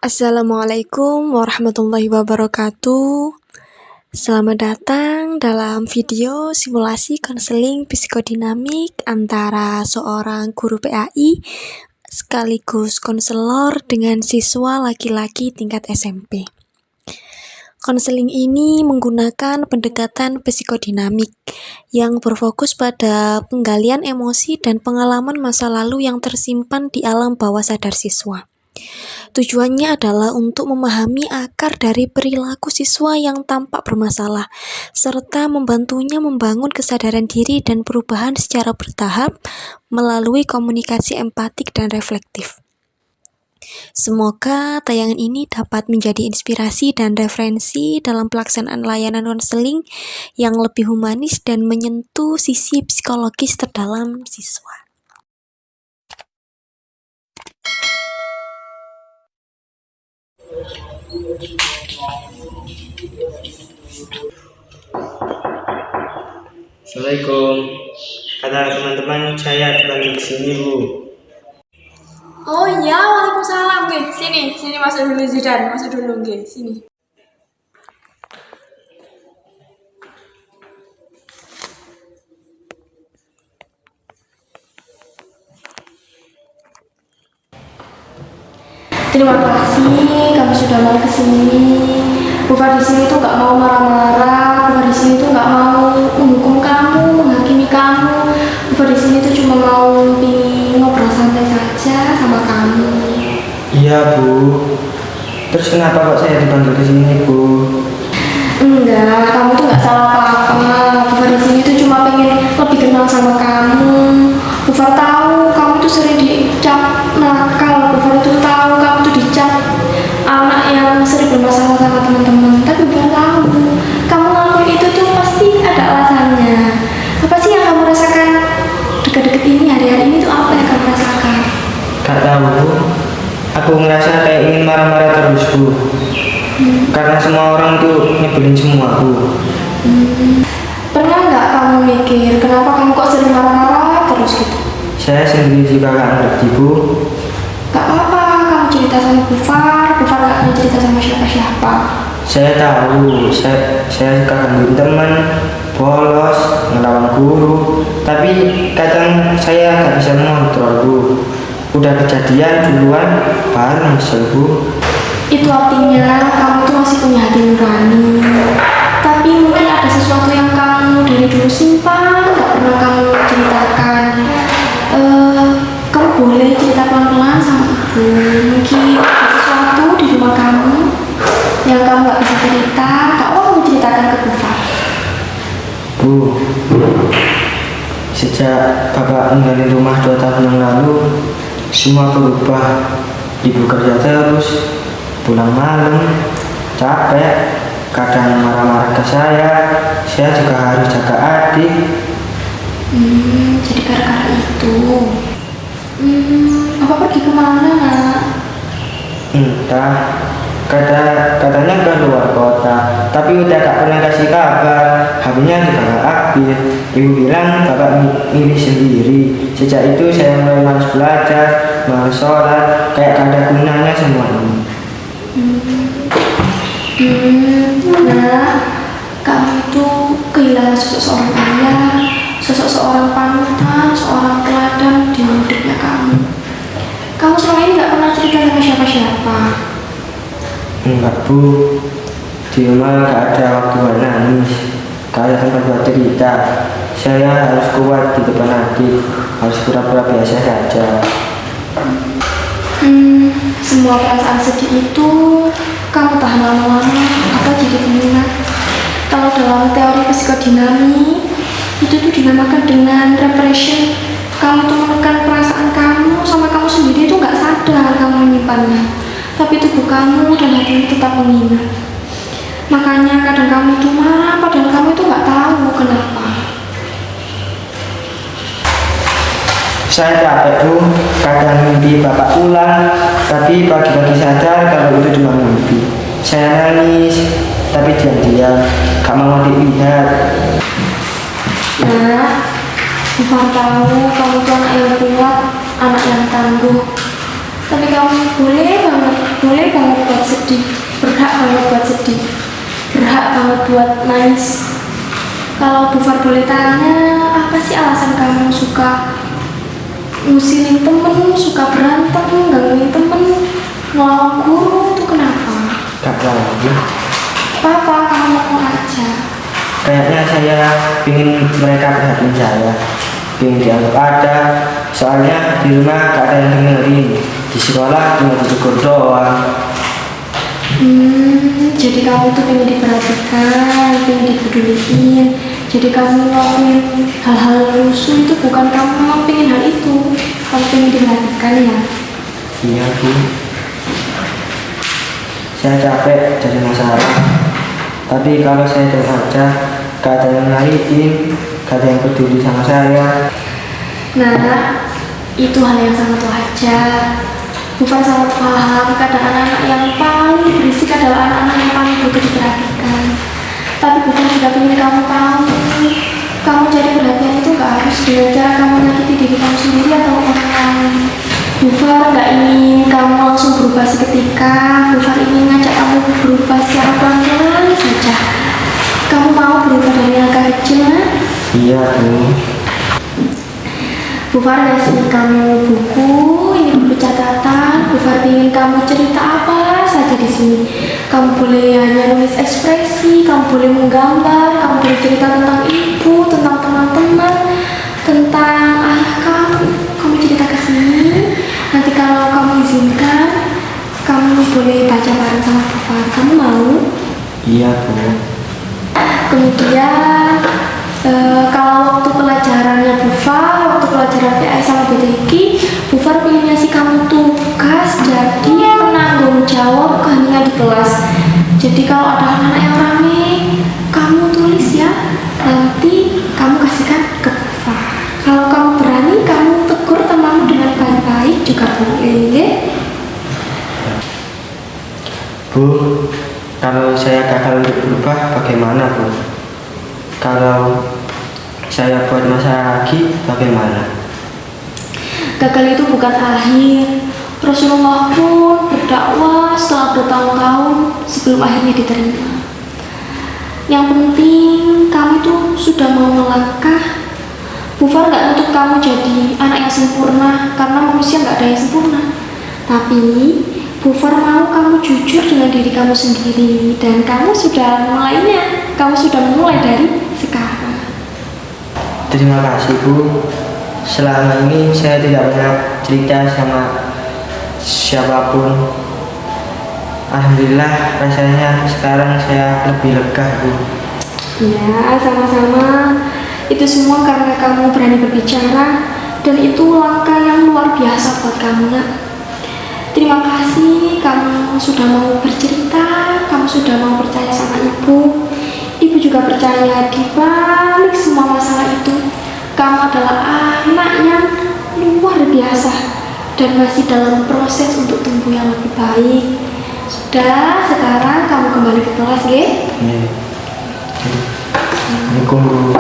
Assalamualaikum warahmatullahi wabarakatuh. Selamat datang dalam video simulasi konseling psikodinamik antara seorang guru PAI sekaligus konselor dengan siswa laki-laki tingkat SMP. Konseling ini menggunakan pendekatan psikodinamik yang berfokus pada penggalian emosi dan pengalaman masa lalu yang tersimpan di alam bawah sadar siswa. Tujuannya adalah untuk memahami akar dari perilaku siswa yang tampak bermasalah, serta membantunya membangun kesadaran diri dan perubahan secara bertahap melalui komunikasi empatik dan reflektif. Semoga tayangan ini dapat menjadi inspirasi dan referensi dalam pelaksanaan layanan konseling yang lebih humanis dan menyentuh sisi psikologis terdalam siswa. Assalamualaikum. Kata teman-teman saya dipanggil ke sini, Bu. Oh iya, waalaikumsalam. Oke, sini masuk dulu Zidan, masuk dulu, oke, sini. Terima kasih kamu sudah mau kesini. Bukan di sini tuh nggak mau marah-marah, bukan di sini tuh nggak mau menghukum kamu, menghakimi kamu. Bukan di sini tuh cuma mau pingin ngobrol santai saja sama kamu. Iya, Bu. Terus kenapa kok saya dipanggil ke sini, Bu? Enggak, kamu tuh nggak salah apa-apa. Bukan di sini tuh cuma pengen lebih kenal sama kamu. Bukan tahu kamu tuh sering dicap nakal. Bukan tuh tahu kamu tuh dicap anak yang sering bermasalah sama teman-teman. Tapi bukan tahu kamu ngelakuin itu tuh pasti ada alasannya. Apa sih yang kamu rasakan deket-deket ini, hari-hari ini tuh apa yang kamu rasakan? Gak tahu, Bu. Aku ngerasa kayak ingin marah-marah terus, Bu. Karena semua orang tuh nyebelin semua, Bu. Pernah nggak kamu mikir kenapa kamu kok sering marah-marah terus gitu? Saya sendiri juga gak ngerti, Bu. Gak apa-apa, kamu cerita sama Bufar gak pernah cerita sama siapa-siapa. Saya tahu, saya suka gangguin teman, bolos, ngelawan guru. Tapi kadang saya gak bisa mengontrol, Bu. Udah kejadian duluan, baru nyesel, Bu. Itu artinya kamu tuh masih punya hati nurani. Tapi mungkin ada sesuatu yang kamu dari dulu simpan, gak pernah kamu ceritakan. Kamu boleh cerita pelan-pelan sama ibu. Mungkin ada sesuatu di rumah kamu yang kamu gak bisa cerita, gak mau menceritakan ke Bufar. Bu, sejak Bapak ninggalin rumah 2 tahun yang lalu, semua berubah. Ibu kerja terus, pulang malam, capek, kadang marah-marah ke saya juga harus jaga adik. Jadi gara-gara itu. Apa pergi kemana, nak? Entah, katanya ke luar kota, tapi udah gak pernah kasih kabar. HP-nya juga gak aktif. Ibu bilang Bapak milih sendiri. Sejak itu saya mulai malas belajar, malas sholat, kayak gak ada gunanya semua ini. Nah, kamu itu kehilangan sosok seorang ayah, sosok seorang panutan, seorang teladan di hidupnya kamu. Kamu selama ini gak pernah cerita sama siapa-siapa. Enggak, Bu. Di rumah gak ada waktu buat nangis, gak ada tempat buat cerita. Saya harus kuat di depan adik, harus pura-pura biasa saja. Semua perasaan sedih itu kamu tahan lama-lama atau jadi peminat. Kalau dalam teori psikodinamik itu tuh dinamakan dengan repression. Kamu tuh menekan perasaan kamu sama kamu sendiri itu nggak sadar kamu menyimpannya, tapi tubuh kamu dan hatimu tetap mengingat. Makanya kadang kamu itu marah padahal kamu itu nggak tahu kenapa. Saya capek, Bu. Kadang mimpi Bapak pulang, tapi pagi-pagi sadar kalau itu cuma mimpi. Saya nangis, tapi diam-diam, gak mau dilihat. Nah, Bufar tahu kamu tuh anak yang kuat, anak yang tangguh. Tapi kamu boleh banget buat nangis. Kalau Bu Far boleh tanya, apa sih alasan kamu suka ngusilin temen, suka berantem, gangguin temen, ngelawan guru, itu kenapa? Gak tahu. Papa, kamu ngomong aja. Kayaknya saya ingin mereka perhatiin saya, ingin dianggap ada. Soalnya di rumah gak ada yang dengerin, di sekolah cuma ditegur doang. Jadi kamu tuh pengen diperhatikan, pengen dipeduliin. Jadi kamu ngelakuin hal-hal rusuh itu bukan kamu memang pengen hal itu, kamu pengen diperhatikan ya. Iya Bu, saya capek jadi masalah. Tapi kalau saya diam aja, gak ada yang nyariin, gak ada yang peduli sama saya. Nah, itu hal yang sangat wajar. Bu Far sangat paham kadang anak-anak yang paling berisik adalah anak-anak yang paling butuh diperhatikan. Tapi Bu Far juga ingin kamu tahu, kamu cari perhatian itu gak harus dengan cara kamu menyakiti diri kamu sendiri atau orang lain. Bu Far gak ingin kamu langsung berubah seketika. Bu Far ingin ngajak kamu berubah secara pelan-pelan saja. Kamu mau berubah dari langkah kecil, nah? Iya Bu. Bu Far ngasih kamu buku, ini buku catatan. Bu Far ingin kamu cerita apa saja di sini. Kamu boleh hanya nulis ekspresi, kamu boleh menggambar, kamu boleh cerita tentang ibu, tentang teman-teman, tentang ayah kamu. Kamu cerita ke sini. Nanti kalau kamu izinkan, kamu boleh baca bareng sama Bu Far. Kamu mau? Iya Bu. Kemudian kalau waktu pelajarannya Bu Far, waktu pelajaran PI sama BTQ, Bu Far pengen ngasih kamu tugas jadi penanggung jawab keheningan di kelas. Jadi kalau ada anak-anak yang rame, kamu tulis ya, nanti kamu kasihkan ke Bu Far. Kalau kamu berani, kamu tegur temanmu dengan baik-baik juga boleh ya. Bu, kalau saya gagal untuk berubah bagaimana Bu? Kalau saya buat masalah lagi bagaimana? Gagal itu bukan akhir. Rasulullah pun berdakwah setelah bertahun-tahun sebelum akhirnya diterima. Yang penting kamu itu sudah mau melangkah. Bu Far gak untuk kamu jadi anak yang sempurna, karena manusia gak ada yang sempurna. Tapi Bu Far mau kamu jujur dengan diri kamu sendiri, dan kamu sudah mulainya. Kamu sudah mulai dari sekarang. Terima kasih Bu. Selama ini saya tidak pernah cerita sama siapapun. Alhamdulillah rasanya sekarang saya lebih lega Bu. Ya, sama-sama. Itu semua karena kamu berani berbicara, dan itu langkah yang luar biasa buat kamu, nak. Terima kasih kamu sudah mau bercerita, kamu sudah mau percaya sama ibu. Ibu juga percaya di balik semua masalah itu, kamu adalah anak yang luar biasa dan masih dalam proses untuk tumbuh yang lebih baik. Sudah, sekarang kamu kembali ke kelas, ge? Assalamualaikum Bu.